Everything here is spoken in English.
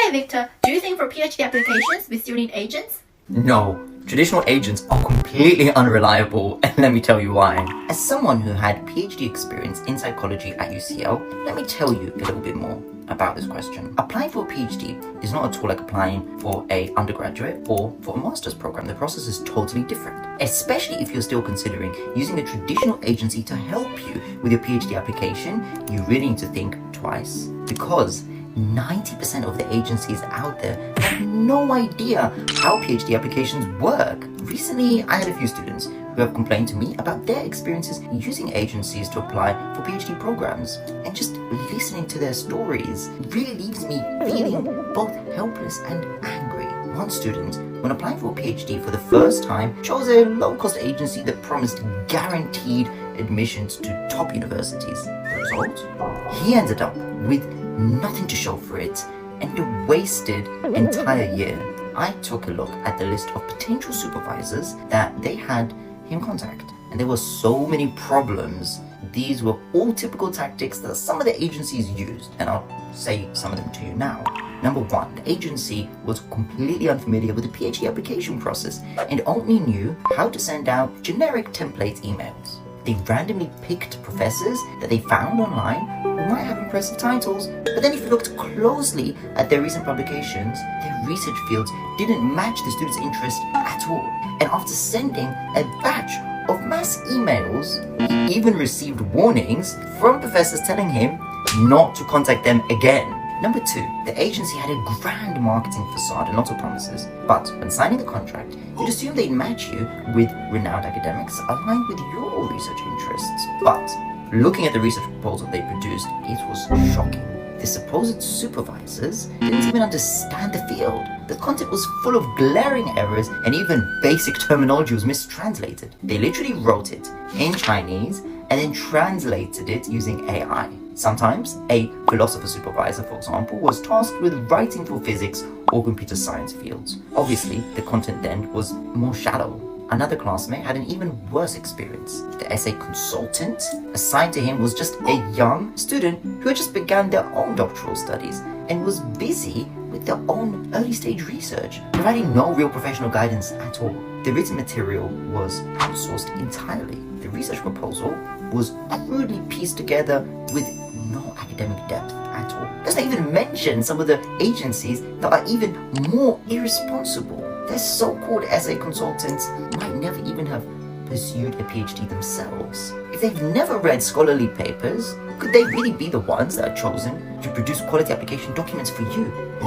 Hi Victor, do you think for PhD applications we still need agents? No, traditional agents are completely unreliable, and let me tell you why. As someone who had PhD experience in psychology at UCL, let me tell you a little bit more about this question. Applying for a PhD is not at all like applying for an undergraduate or for a master's program. The process is totally different, especially if you're still considering using a traditional agency to help you with your PhD application. You really need to think twice, because 90% of the agencies out there have no idea how PhD applications work. Recently, I had a few students who have complained to me about their experiences using agencies to apply for PhD programs, and just listening to their stories really leaves me feeling both helpless and angry. One student, when applying for a PhD for the first time, chose a low-cost agency that promised guaranteed admissions to top universities. The result? He ended up with nothing to show for it and a wasted entire year. I took a look at the list of potential supervisors that they had him contact, and there were so many problems. These were all typical tactics that some of the agencies used, and I'll say some of them to you now. Number one, the agency was completely unfamiliar with the PhD application process and only knew how to send out generic template emails. They randomly picked professors that they found online who might have impressive titles, but then if you looked closely at their recent publications, their research fields didn't match the students' interest at all. And after sending a batch of mass emails, he even received warnings from professors telling him not to contact them again. Number two, the agency had a grand marketing facade and lots of promises, but when signing the contract, you'd assume they'd match you with renowned academics aligned with your research interests. But looking at the research proposal they produced, it was shocking. The supposed supervisors didn't even understand the field. The content was full of glaring errors, and even basic terminology was mistranslated. They literally wrote it in Chinese and then translated it using AI. Sometimes a philosopher supervisor, for example, was tasked with writing for physics or computer science fields. Obviously, the content then was more shallow. Another classmate had an even worse experience. The essay consultant assigned to him was just a young student who had just begun their own doctoral studies and was busy with their own early stage research, providing no real professional guidance at all. The written material was outsourced entirely. The research proposal was crudely pieced together with no academic depth at all. Let's not even mention some of the agencies that are even more irresponsible. Their so-called essay consultants might never even have pursued a PhD themselves. If they've never read scholarly papers, could they really be the ones that are chosen to produce quality application documents for you?